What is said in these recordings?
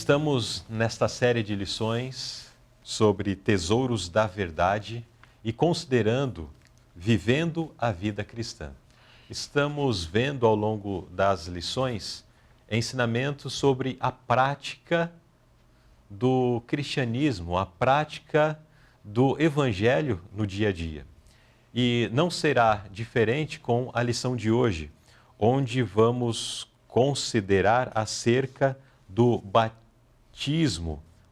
Estamos nesta série de lições sobre tesouros da verdade e considerando vivendo a vida cristã. Estamos vendo ao longo das lições ensinamentos sobre a prática do cristianismo, a prática do evangelho no dia a dia. E não será diferente com a lição de hoje, onde vamos considerar acerca do batismo,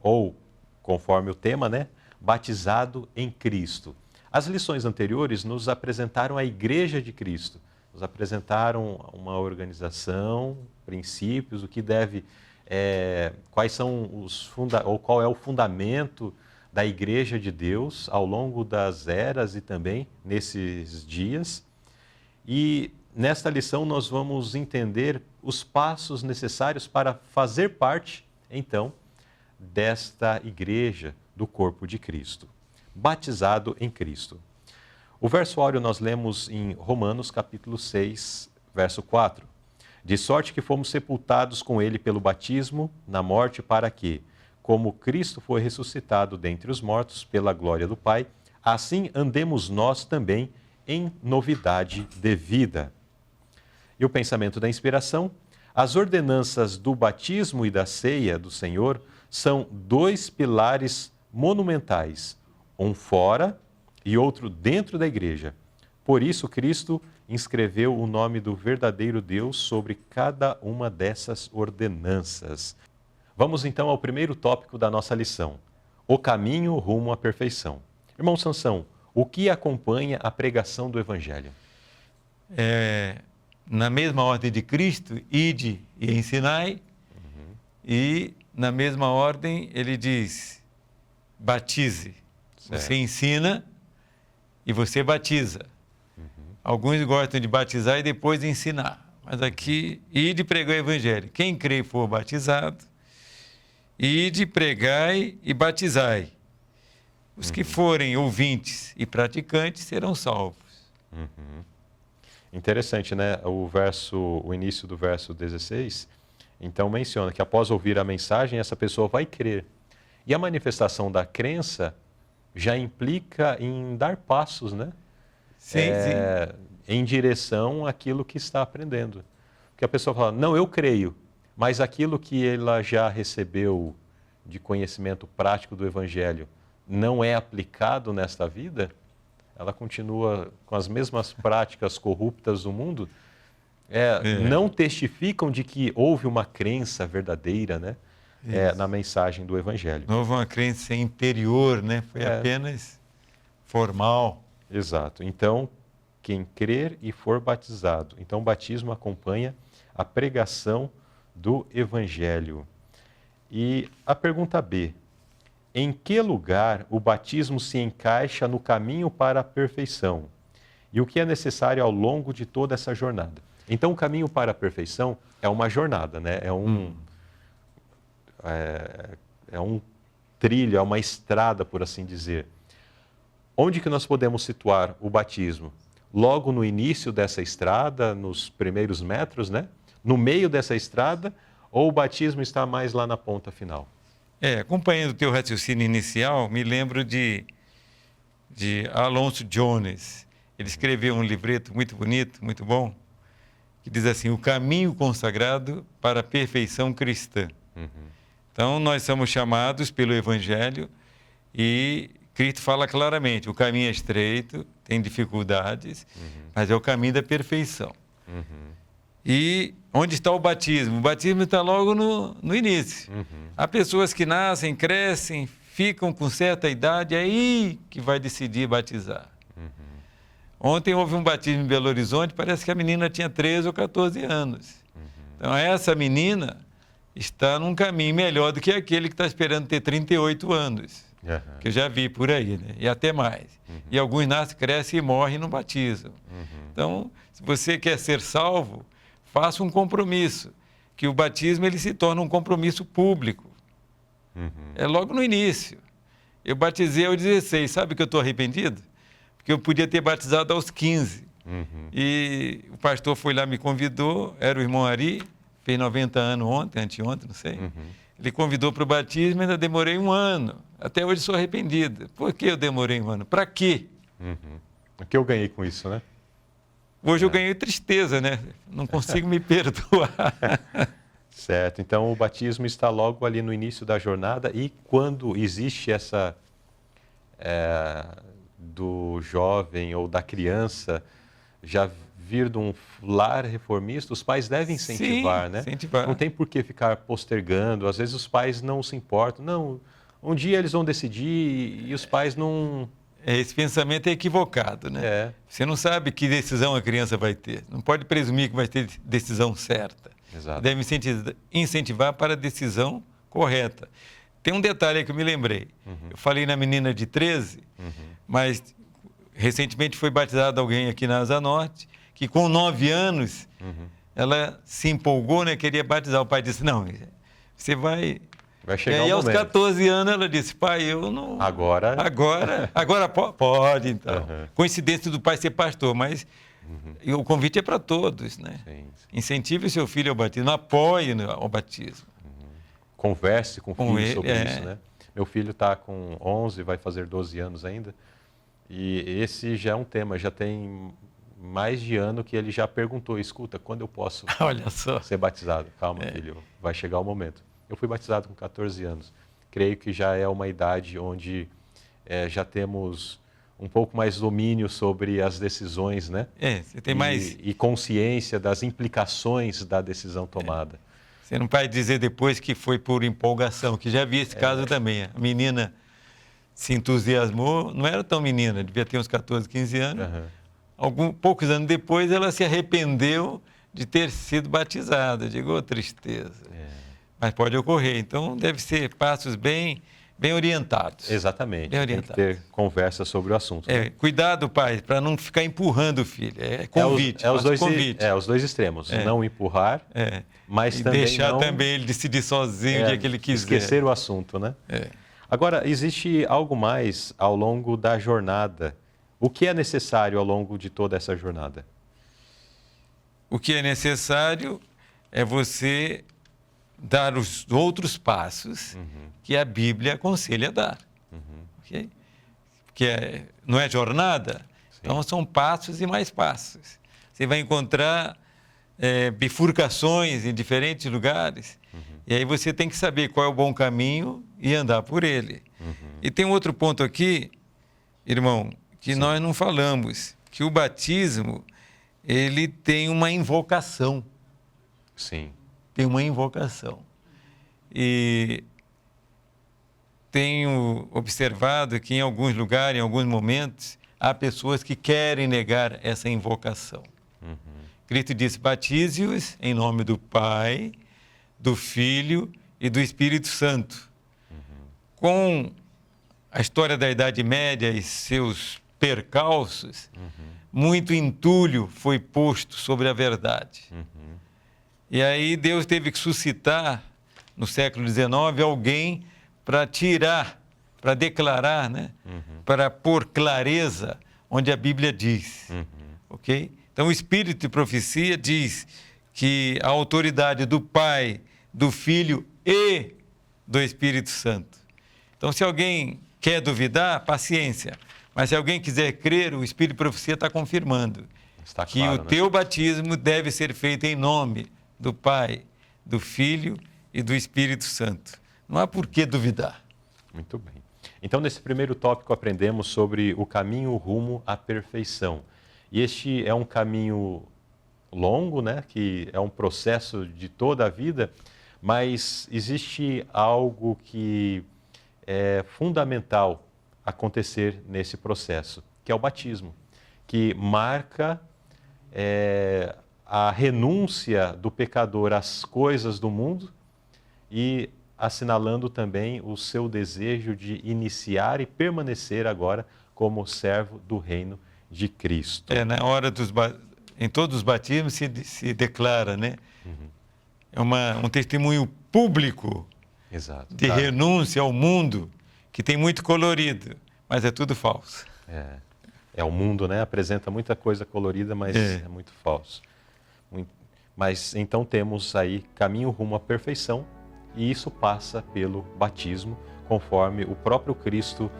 ou, conforme o tema, batizado em Cristo. As lições anteriores nos apresentaram a Igreja de Cristo, nos apresentaram uma organização, princípios, o que deve, quais são ou qual é o fundamento da Igreja de Deus ao longo das eras e também nesses dias. E nesta lição nós vamos entender os passos necessários para fazer parte, então, desta igreja do corpo de Cristo, batizado em Cristo. O verso áureo nós lemos em Romanos capítulo 6, verso 4. De sorte que fomos sepultados com ele pelo batismo na morte, para que, como Cristo foi ressuscitado dentre os mortos pela glória do Pai, assim andemos nós também em novidade de vida. E o pensamento da inspiração: as ordenanças do batismo e da ceia do Senhor são dois pilares monumentais, um fora e outro dentro da igreja. Por isso, Cristo inscreveu o nome do verdadeiro Deus sobre cada uma dessas ordenanças. Vamos então ao primeiro tópico da nossa lição: o caminho rumo à perfeição. Irmão Sansão, o que acompanha a pregação do Evangelho? Na mesma ordem de Cristo, ide e ensinai, e na mesma ordem ele diz, batize. Certo. Você ensina e você batiza. Alguns gostam de batizar e depois ensinar, mas aqui, ide pregar o Evangelho. Quem crê e for batizado, ide, pregai e batizai. Os que forem ouvintes e praticantes serão salvos. Interessante, né? O início do verso 16, então menciona que após ouvir a mensagem, essa pessoa vai crer. E a manifestação da crença já implica em dar passos, né? Sim. Em direção àquilo que está aprendendo. Porque a pessoa fala, não, eu creio, mas aquilo que ela já recebeu de conhecimento prático do Evangelho não é aplicado nesta vida, ela continua com as mesmas práticas corruptas do mundo, não testificam de que houve uma crença verdadeira, né? Na mensagem do Evangelho. Não houve uma crença interior, né? Foi apenas formal. Exato. Então, quem crer e for batizado. Então, o batismo acompanha a pregação do Evangelho. E a pergunta B: em que lugar o batismo se encaixa no caminho para a perfeição? E o que é necessário ao longo de toda essa jornada? Então, o caminho para a perfeição é uma jornada, né? É um trilho, é uma estrada, por assim dizer. Onde que nós podemos situar o batismo? Logo no início dessa estrada, nos primeiros metros, né? No meio dessa estrada, ou o batismo está mais lá na ponta final? Acompanhando o teu raciocínio inicial, me lembro de Alonso Jones. Ele escreveu um livreto muito bonito, muito bom, que diz assim, o caminho consagrado para a perfeição cristã. Então, nós somos chamados pelo Evangelho e Cristo fala claramente, o caminho é estreito, tem dificuldades, mas é o caminho da perfeição. E onde está o batismo? O batismo está logo no início. Há pessoas que nascem, crescem, ficam com certa idade, é aí que vai decidir batizar. Ontem houve um batismo em Belo Horizonte, parece que a menina tinha 13 ou 14 anos. Então, essa menina está num caminho melhor do que aquele que está esperando ter 38 anos. Que eu já vi por aí, né? E até mais. E alguns nascem, crescem e morrem no batismo. Então, se você quer ser salvo, faça um compromisso, que o batismo ele se torna um compromisso público. É logo no início. Eu batizei aos 16, sabe que eu estou arrependido? Porque eu podia ter batizado aos 15. E o pastor foi lá, me convidou, era o irmão Ari, fez 90 anos anteontem, não sei. Ele convidou para o batismo e ainda demorei 1 ano. Até hoje sou arrependido. Por que eu demorei 1 ano? Para quê? O que eu ganhei com isso, né? Hoje eu ganhei tristeza, né? Não consigo me perdoar. Certo. Então, o batismo está logo ali no início da jornada e quando existe essa do jovem ou da criança já vir de um lar reformista, os pais devem incentivar, Sim, né? incentivar. Não tem por que ficar postergando. Às vezes os pais não se importam. Não, um dia eles vão decidir e os pais não... Esse pensamento é equivocado, né? É. Você não sabe que decisão a criança vai ter. Não pode presumir que vai ter decisão certa. Exato. Deve incentivar para a decisão correta. Tem um detalhe aí que eu me lembrei. Eu falei na menina de 13, mas recentemente foi batizado alguém aqui na Asa Norte, que com 9 anos, ela se empolgou, né? Queria batizar. O pai disse, não, você vai... Vai E chegar aí, o aos momento. 14 anos, ela disse, pai, eu não... Agora Pode, então. Coincidência do pai ser pastor, mas o convite é para todos, né? Sim, sim. Incentive o seu filho ao batismo, apoie ao batismo. Converse com o filho ele, sobre isso, né? Meu filho está com 11, vai fazer 12 anos ainda. E esse já é um tema, já tem mais de ano que ele já perguntou, escuta, quando eu posso Olha só. ser batizado? Calma, filho, vai chegar o momento. Eu fui batizado com 14 anos. Creio que já é uma idade onde já temos um pouco mais domínio sobre as decisões, né? Você tem mais... E consciência das implicações da decisão tomada. Você não vai dizer depois que foi por empolgação, que já havia esse caso também. A menina se entusiasmou, não era tão menina, devia ter uns 14, 15 anos. Poucos anos depois, ela se arrependeu de ter sido batizada. Digo, tristeza. Mas pode ocorrer. Então, deve ser passos bem orientados. Exatamente. Bem Tem orientados. que ter conversa sobre o assunto. Né? Cuidado, pai, para não ficar empurrando o filho. Convite. Os dois extremos. Não empurrar, mas e também deixar não... também ele decidir sozinho o dia que ele quiser. Esquecer o assunto, né? Agora, existe algo mais ao longo da jornada. O que é necessário ao longo de toda essa jornada? O que é necessário é você dar os outros passos que a Bíblia aconselha a dar. Okay? Porque não é jornada? Sim. Então são passos e mais passos. Você vai encontrar bifurcações em diferentes lugares, e aí você tem que saber qual é o bom caminho e andar por ele. E tem um outro ponto aqui, irmão, que nós não falamos, que o batismo, ele tem uma invocação. Sim. Tem uma invocação. E tenho observado que em alguns lugares, em alguns momentos, há pessoas que querem negar essa invocação. Cristo disse, batize-os em nome do Pai, do Filho e do Espírito Santo. Com a história da Idade Média e seus percalços, muito entulho foi posto sobre a verdade. E aí Deus teve que suscitar, no século XIX, alguém para tirar, para declarar, né? Para pôr clareza onde a Bíblia diz. Ok? Então, o Espírito de Profecia diz que a autoridade do Pai, do Filho e do Espírito Santo. Então, se alguém quer duvidar, paciência. Mas se alguém quiser crer, o Espírito de Profecia está confirmando que o teu batismo deve ser feito em nome do Pai, do Filho e do Espírito Santo. Não há por que duvidar. Muito bem. Então, nesse primeiro tópico, aprendemos sobre o caminho rumo à perfeição. E este é um caminho longo, né? Que é um processo de toda a vida, mas existe algo que é fundamental acontecer nesse processo, que é o batismo, que marca a renúncia do pecador às coisas do mundo e assinalando também o seu desejo de iniciar e permanecer agora como servo do reino de Cristo. Na hora em todos os batismos se declara, né? É um testemunho público. Exato. De renúncia ao mundo, que tem muito colorido, mas é tudo falso. O mundo, né? Apresenta muita coisa colorida, mas é muito falso. Mas então temos aí caminho rumo à perfeição E isso passa pelo batismo, conforme o próprio Cristo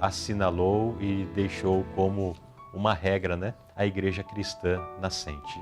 assinalou e deixou como uma regra, né? A igreja cristã nascente.